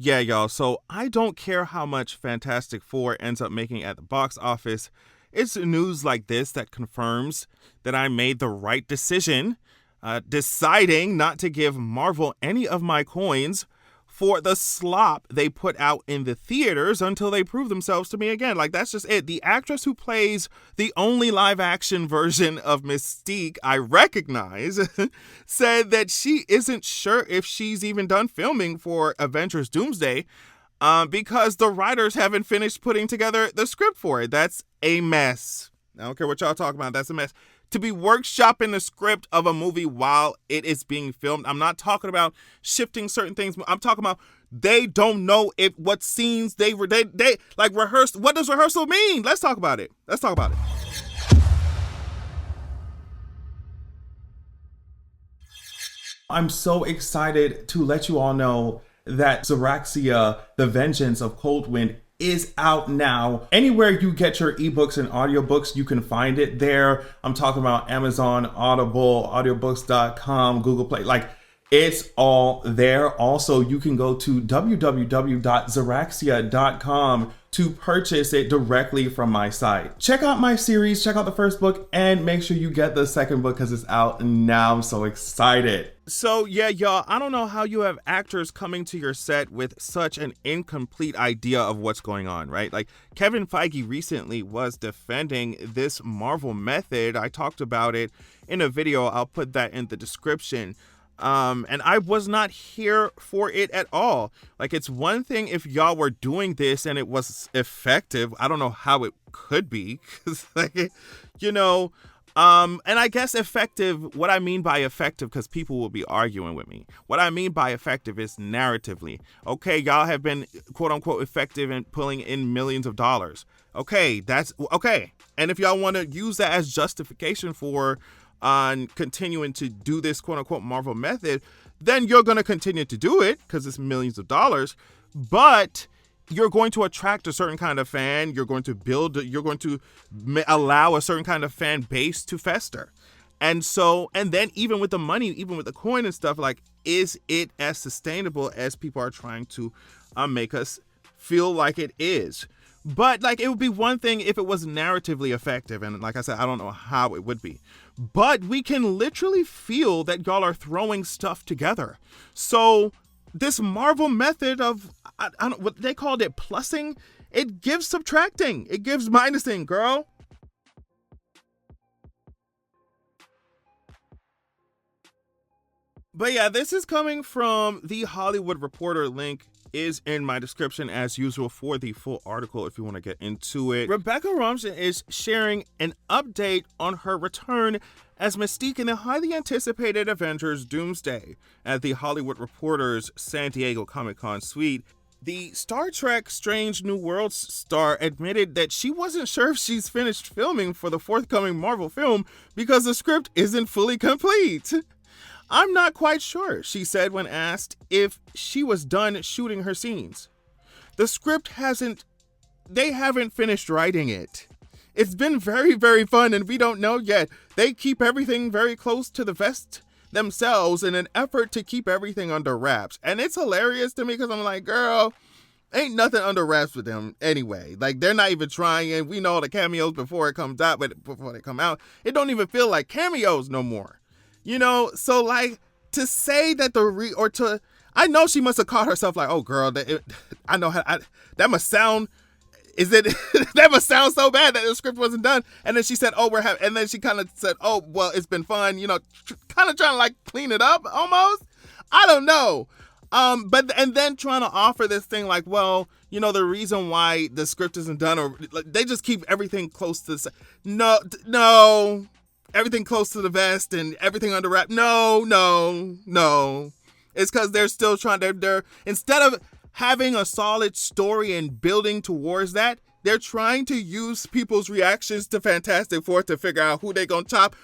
Yeah, y'all. So I don't care how much Fantastic Four ends up making at the box office. It's news like this that confirms that I made the right decision, deciding not to give Marvel any of my coins for the slop they put out in the theaters until they prove themselves to me again. Like, that's just it. The actress who plays the only live action version of Mystique I recognize said that she isn't sure if she's even done filming for Avengers Doomsday because the writers haven't finished putting together the script for it. That's a mess. I don't care what y'all talk about. That's a mess. To be workshopping the script of a movie while it is being filmed. I'm not talking about shifting certain things. I'm talking about they don't know if what scenes they like rehearsed. What does rehearsal mean? Let's talk about it. I'm so excited to let you all know that Zoraxia, The Vengeance of Coldwind is out now. Anywhere you get your ebooks and audiobooks, you can find it there. I'm talking about Amazon, Audible, audiobooks.com, Google Play. Like, it's all there. Also, you can go to www.zoraxia.com to purchase it directly from my site. Check out my series, check out the first book, and make sure you get the second book because it's out now. I'm so excited. So yeah, y'all, I don't know how you have actors coming to your set with such an incomplete idea of what's going on, right? Like, Kevin Feige recently was defending this Marvel method. I talked about it in a video. I'll put that in the description. And I was not here for it at all. Like, it's one thing if y'all were doing this and it was effective. I don't know how it could be, 'cause, like, you know, and I guess effective, what I mean by effective, because people will be arguing with me. What I mean by effective is narratively. Okay, y'all have been quote unquote effective in pulling in millions of dollars. Okay, that's okay. And if y'all want to use that as justification for continuing to do this quote unquote Marvel method, then you're going to continue to do it because it's millions of dollars. But you're going to attract a certain kind of fan. You're going to allow a certain kind of fan base to fester. And then even with the money, even with the coin and stuff, like, is it as sustainable as people are trying to make us feel like it is? But, like, it would be one thing if it was narratively effective. And like I said, I don't know how it would be. But we can literally feel that y'all are throwing stuff together. So this Marvel method of, I don't what they called it, plussing, it gives subtracting. It gives minusing, girl. But yeah, this is coming from the Hollywood Reporter. Link is in my description as usual for the full article if you want to get into it. Rebecca Romjin is sharing an update on her return as Mystique in the highly anticipated Avengers Doomsday at the Hollywood Reporter's San Diego Comic-Con suite. The Star Trek Strange New Worlds star admitted that she wasn't sure if she's finished filming for the forthcoming Marvel film because the script isn't fully complete. I'm not quite sure, she said when asked if she was done shooting her scenes. The script they haven't finished writing it. It's been very, very fun and we don't know yet. They keep everything very close to the vest themselves in an effort to keep everything under wraps. And it's hilarious to me because I'm like, girl, ain't nothing under wraps with them anyway. Like, they're not even trying, and we know all the cameos before it comes out, but before they come out, it don't even feel like cameos no more. You know, so like to say that I know she must have caught herself like, oh girl, I know how that must sound. Is it that must sound so bad that the script wasn't done? And then she said, oh, and then she kind of said, oh, well, it's been fun, you know, kind of trying to like clean it up almost. I don't know. And then trying to offer this thing like, well, you know, the reason why the script isn't done, or like, they just keep everything close to no. Everything close to the vest and everything under wrap. No. It's because they're still trying. They're instead of having a solid story and building towards that, they're trying to use people's reactions to Fantastic Four to figure out who they gonna chop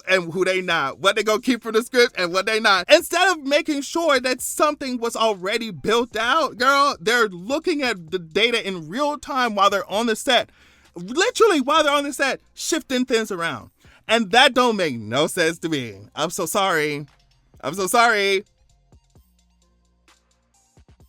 and who they not, what they gonna keep from the script and what they not. Instead of making sure that something was already built out, girl, they're looking at the data in real time while they're on the set. Literally while they're on the set, shifting things around. And that don't make no sense to me. I'm so sorry.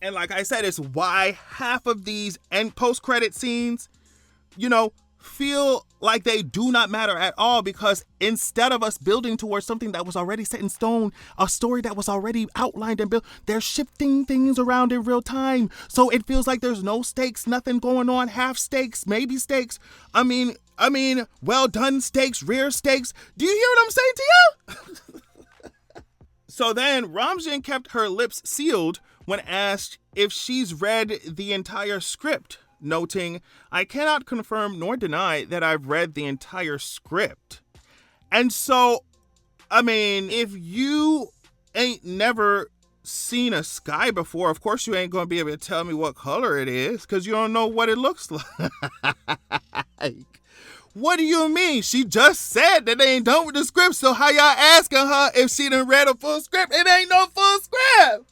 And like I said, it's why half of these end post-credit scenes, feel like they do not matter at all, because instead of us building towards something that was already set in stone, a story that was already outlined and built, they're shifting things around in real time. So it feels like there's no stakes, nothing going on, half stakes, maybe stakes. I mean, well done stakes, rear stakes. Do you hear what I'm saying to you? So then Romjin kept her lips sealed when asked if she's read the entire script, noting, "I cannot confirm nor deny that I've read the entire script." And so, if you ain't never seen a sky before, of course you ain't going to be able to tell me what color it is, because you don't know what it looks like. What do you mean? She just said that they ain't done with the script, so how y'all asking her if she done read a full script? It ain't no full script.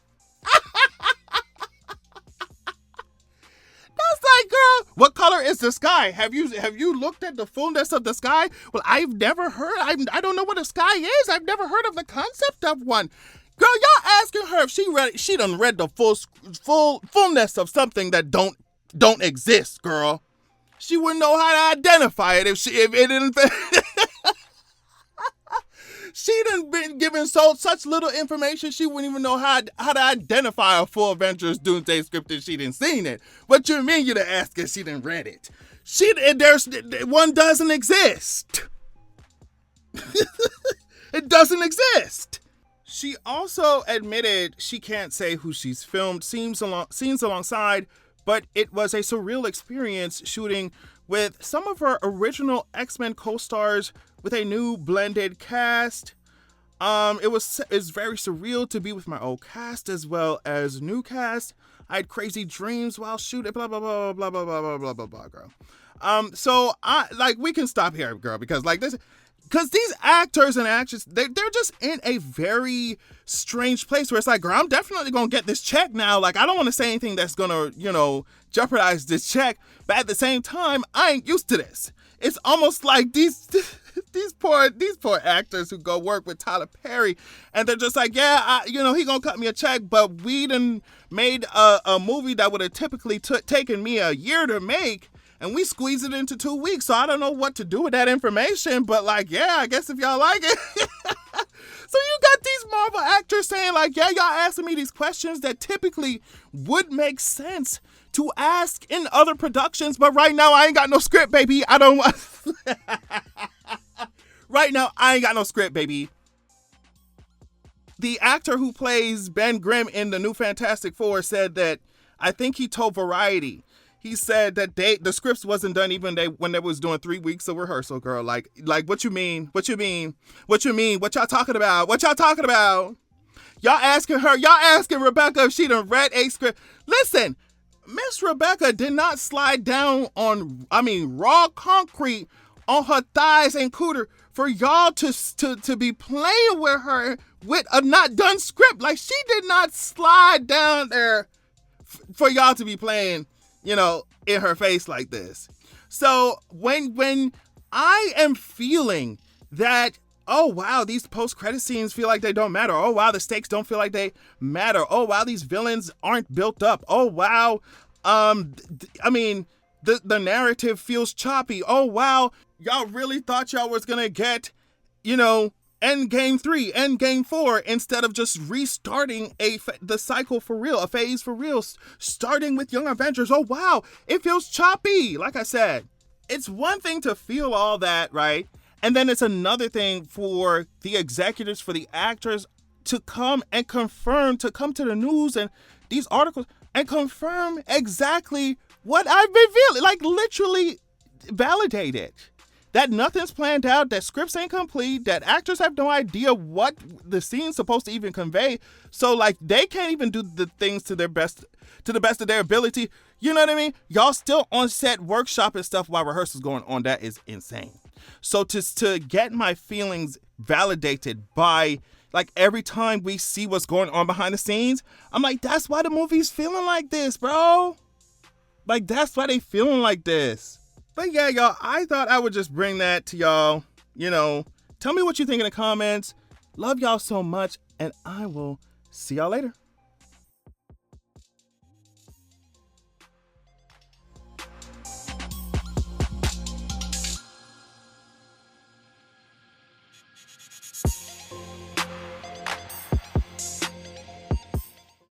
That's like, girl, what color is the sky? Have you looked at the fullness of the sky? Well, I've never heard. I don't know what a sky is. I've never heard of the concept of one. Girl, y'all asking her if she done read the fullness of something that don't exist, girl. She wouldn't know how to identify it if it didn't. She done been given such little information, she wouldn't even know how to identify a full Avengers Doomsday script if she didn't seen it. What you mean you to ask if she didn't read it? One doesn't exist. It doesn't exist. She also admitted she can't say who she's filmed scenes alongside, but it was a surreal experience shooting with some of her original X-Men co-stars with a new blended cast. It's very surreal to be with my old cast as well as new cast. I had crazy dreams while shooting, blah, blah, blah, blah, blah, blah, blah, blah, blah, girl. So we can stop here, girl, because these actors and actresses, they're just in a very strange place where it's like, girl, I'm definitely going to get this check now. Like, I don't want to say anything that's going to, jeopardize this check. But at the same time, I ain't used to this. It's almost like these poor actors who go work with Tyler Perry, and they're just like, yeah, he gonna cut me a check, but we done made a movie that would have typically taken me a year to make, and we squeezed it into 2 weeks. So I don't know what to do with that information, but I guess if y'all like it. So you got these Marvel actors saying like, yeah, y'all asking me these questions that typically would make sense to ask in other productions, but right now I ain't got no script, baby. Right now I ain't got no script, baby. The actor who plays Ben Grimm in the new Fantastic Four said that, I think he told Variety, he said that the scripts wasn't done even when they was doing 3 weeks of rehearsal, girl. Like what you mean? What you mean? What y'all talking about? Y'all asking Rebecca if she done read a script. Listen, Miss Rebecca did not slide down on, raw concrete on her thighs and cooter for y'all to be playing with her with a not done script. Like, she did not slide down there for y'all to be playing, in her face like this. So when I am feeling that, oh wow, these post-credit scenes feel like they don't matter. Oh wow, the stakes don't feel like they matter. Oh wow, these villains aren't built up. Oh wow, the narrative feels choppy. Oh wow, y'all really thought y'all was gonna get, Endgame 3, Endgame 4, instead of just restarting the cycle for real, a phase for real, starting with Young Avengers. Oh wow, it feels choppy. Like I said, it's one thing to feel all that, right? And then it's another thing for the executives, for the actors to come and confirm, to come to the news and these articles and confirm exactly what I've been feeling, like literally validate it. That nothing's planned out, that scripts ain't complete, that actors have no idea what the scene's supposed to even convey. So like they can't even do the things to the best of their ability. You know what I mean? Y'all still on set workshop and stuff while rehearsal's going on. That is insane. So to get my feelings validated by, like, every time we see what's going on behind the scenes, I'm like, that's why the movie's feeling like this, bro. Like, that's why they feeling like this. But yeah, y'all, I thought I would just bring that to y'all. Tell me what you think in the comments. Love y'all so much, and I will see y'all later.